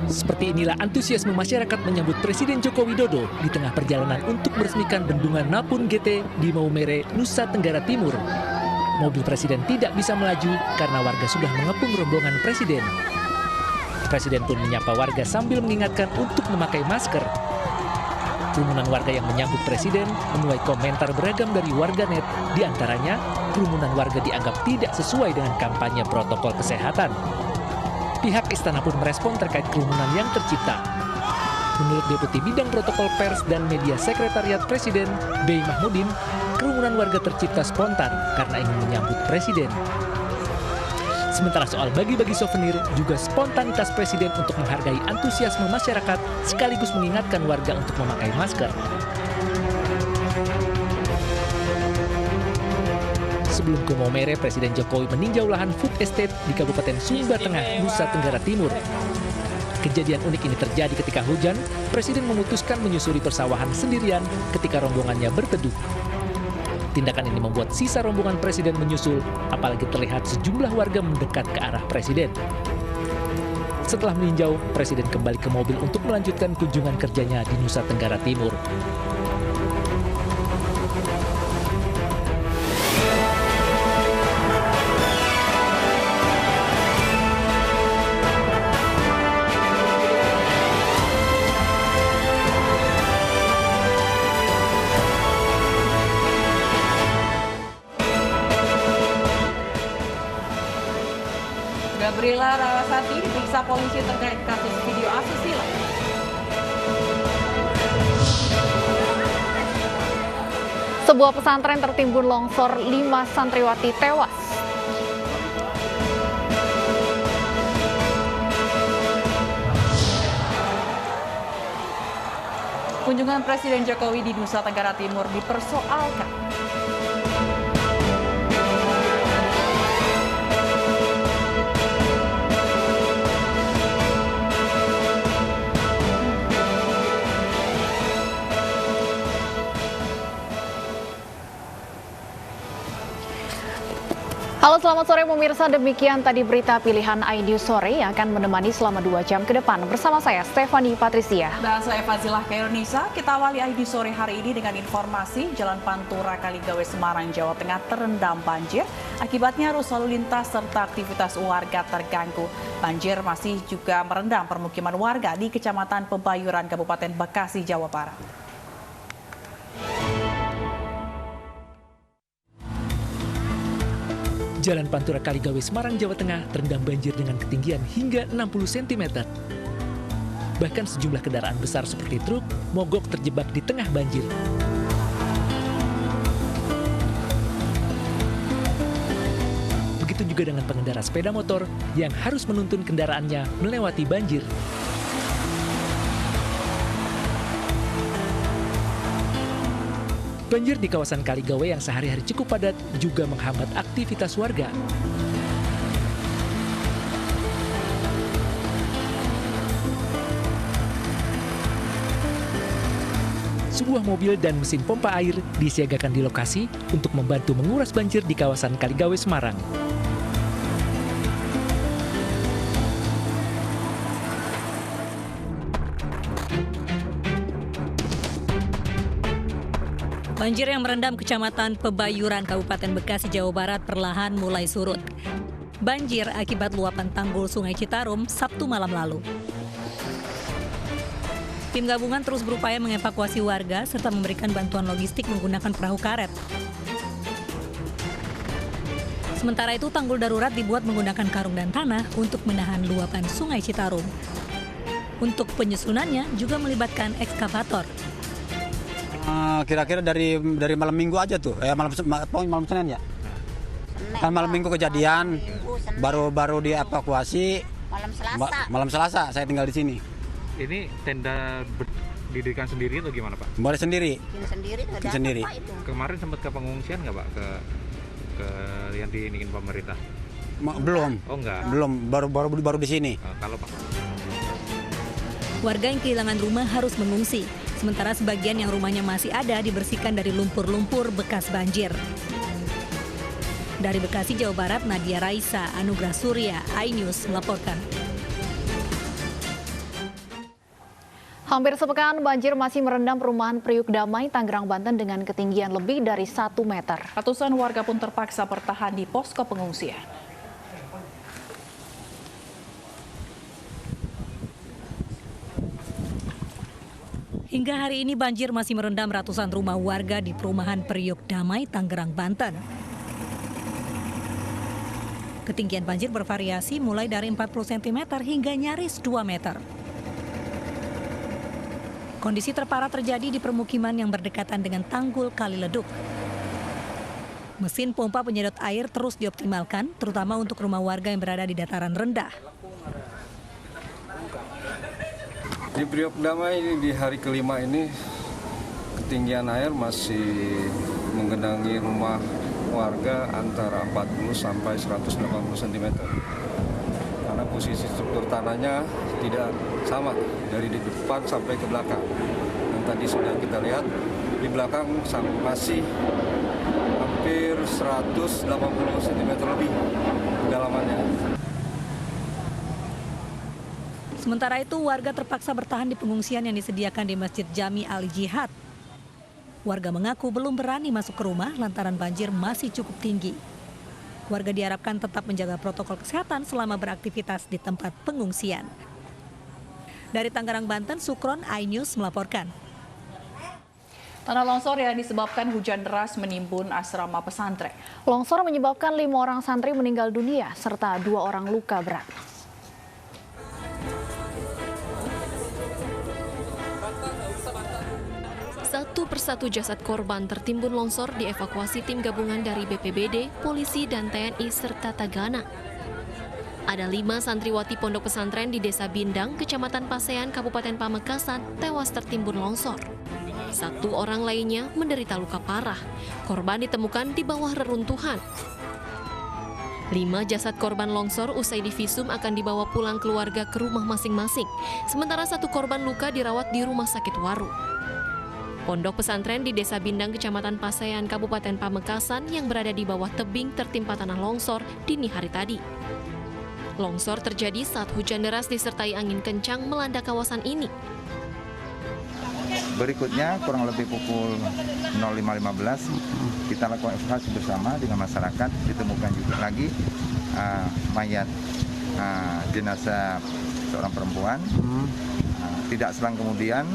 Seperti inilah antusiasme masyarakat menyambut Presiden Joko Widodo di tengah perjalanan untuk meresmikan bendungan Napun GT di Maumere, Nusa Tenggara Timur. Mobil Presiden tidak bisa melaju karena warga sudah mengepung rombongan Presiden. Presiden pun menyapa warga sambil mengingatkan untuk memakai masker. Kerumunan warga yang menyambut Presiden menuai komentar beragam dari warganet, di antaranya kerumunan warga dianggap tidak sesuai dengan kampanye protokol kesehatan. Pihak istana pun merespon terkait kerumunan yang tercipta. Menurut Deputi Bidang Protokol Pers dan Media Sekretariat Presiden, Bey Mahmudin, kerumunan warga tercipta spontan karena ingin menyambut Presiden. Sementara soal bagi-bagi souvenir, juga spontanitas Presiden untuk menghargai antusiasme masyarakat sekaligus mengingatkan warga untuk memakai masker. Sebelum ke Maumere, Presiden Jokowi meninjau lahan food estate di Kabupaten Sumba Tengah, Nusa Tenggara Timur. Kejadian unik ini terjadi ketika hujan, Presiden memutuskan menyusuri persawahan sendirian ketika rombongannya berteduh. Tindakan ini membuat sisa rombongan Presiden menyusul, apalagi terlihat sejumlah warga mendekat ke arah Presiden. Setelah meninjau, Presiden kembali ke mobil untuk melanjutkan kunjungan kerjanya di Nusa Tenggara Timur. Gabriela Rawasati diperiksa polisi terkait kasus video asusila. Sebuah pesantren tertimbun longsor, 5 santriwati tewas. Kunjungan Presiden Jokowi di Nusa Tenggara Timur dipersoalkan. Halo, selamat sore pemirsa. Demikian tadi berita pilihan iNews Sore yang akan menemani selama 2 jam ke depan. Bersama saya, Stefani Patricia. Dan saya Fazilah Kairunisa. Kita awali iNews Sore hari ini dengan informasi Jalan Pantura Kaligawe Semarang, Jawa Tengah terendam banjir. Akibatnya arus lalu lintas serta aktivitas warga terganggu. Banjir masih juga merendam permukiman warga di Kecamatan Pebayuran, Kabupaten Bekasi, Jawa Barat. Jalan Pantura Kaligawe Semarang, Jawa Tengah terendam banjir dengan ketinggian hingga 60 cm. Bahkan sejumlah kendaraan besar seperti truk mogok terjebak di tengah banjir. Begitu juga dengan pengendara sepeda motor yang harus menuntun kendaraannya melewati banjir. Banjir di kawasan Kaligawe yang sehari-hari cukup padat juga menghambat aktivitas warga. Sebuah mobil dan mesin pompa air disiagakan di lokasi untuk membantu menguras banjir di kawasan Kaligawe, Semarang. Banjir yang merendam Kecamatan Pebayuran, Kabupaten Bekasi, Jawa Barat perlahan mulai surut. Banjir akibat luapan tanggul Sungai Citarum Sabtu malam lalu. Tim gabungan terus berupaya mengevakuasi warga serta memberikan bantuan logistik menggunakan perahu karet. Sementara itu, tanggul darurat dibuat menggunakan karung dan tanah untuk menahan luapan Sungai Citarum. Untuk penyusunannya juga melibatkan ekskavator. Kira-kira dari malam minggu aja tuh, malam Senin ya. Kan malam minggu kejadian, baru dievakuasi. Malam Selasa saya tinggal di sini. Ini tenda didirikan sendiri atau gimana, Pak? Boleh sendiri. Bikin Sendiri. Kemarin sempat ke pengungsian nggak, Pak? Ke yang diingin pemerintah? Belum. Oh enggak. Belum, baru di sini. Kalau Pak. Warga yang kehilangan rumah harus mengungsi. Sementara sebagian yang rumahnya masih ada dibersihkan dari lumpur-lumpur bekas banjir. Dari Bekasi, Jawa Barat, Nadia Raisa, Anugrah Surya, iNews melaporkan. Hampir sepekan banjir masih merendam perumahan Priuk Damai, Tangerang, Banten dengan ketinggian lebih dari 1 meter. Ratusan warga pun terpaksa bertahan di posko pengungsian. Hingga hari ini banjir masih merendam ratusan rumah warga di perumahan Priuk Damai, Tangerang, Banten. Ketinggian banjir bervariasi mulai dari 40 cm hingga nyaris 2 meter. Kondisi terparah terjadi di permukiman yang berdekatan dengan tanggul Kali Leduk. Mesin pompa penyedot air terus dioptimalkan, terutama untuk rumah warga yang berada di dataran rendah. Di Priok Damai ini di hari kelima ini ketinggian air masih menggenangi rumah warga antara 40 sampai 180 cm. Karena posisi struktur tanahnya tidak sama dari di depan sampai ke belakang. Yang tadi sudah kita lihat di belakang masih hampir 180 cm lebih kedalamannya. Sementara itu, warga terpaksa bertahan di pengungsian yang disediakan di Masjid Jami Al-Jihad. Warga mengaku belum berani masuk ke rumah lantaran banjir masih cukup tinggi. Warga diharapkan tetap menjaga protokol kesehatan selama beraktivitas di tempat pengungsian. Dari Tangerang, Banten, Sukron, iNews melaporkan. Tanah longsor yang disebabkan hujan deras menimbun asrama pesantren. Longsor menyebabkan 5 orang santri meninggal dunia serta 2 orang luka berat. Satu persatu jasad korban tertimbun longsor dievakuasi tim gabungan dari BPBD, polisi, dan TNI serta Tagana. Ada 5 santriwati pondok pesantren di Desa Bindang, Kecamatan Pasean, Kabupaten Pamekasan, tewas tertimbun longsor. 1 orang lainnya menderita luka parah. Korban ditemukan di bawah reruntuhan. 5 jasad korban longsor usai divisum akan dibawa pulang keluarga ke rumah masing-masing. Sementara 1 korban luka dirawat di Rumah Sakit Waru. Pondok pesantren di Desa Bindang, Kecamatan Pasean, Kabupaten Pamekasan yang berada di bawah tebing tertimpa tanah longsor dini hari tadi. Longsor terjadi saat hujan deras disertai angin kencang melanda kawasan ini. Berikutnya kurang lebih pukul 05.15 kita lakukan evakuasi bersama dengan masyarakat. Ditemukan juga lagi mayat jenazah seorang perempuan. Tidak selang kemudian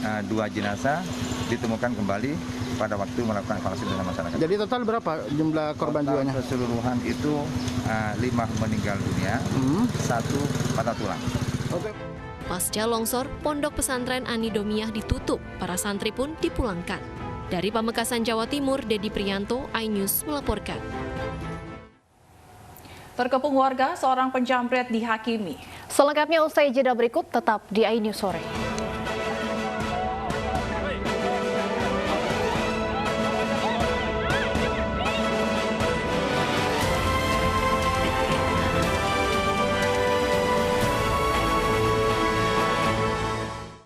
2 jenazah ditemukan kembali pada waktu melakukan evakuasi dengan masyarakat. Jadi total berapa jumlah korban jiwanya? Keseluruhan itu 5 meninggal dunia, 1 patah tulang. Pasca longsor, pondok pesantren Anidomiyah ditutup, para santri pun dipulangkan. Dari Pamekasan, Jawa Timur, Dedi Priyanto, iNews melaporkan. Terkepung warga, seorang penjamret dihakimi. Selengkapnya usai jeda berikut, tetap di iNews Sore.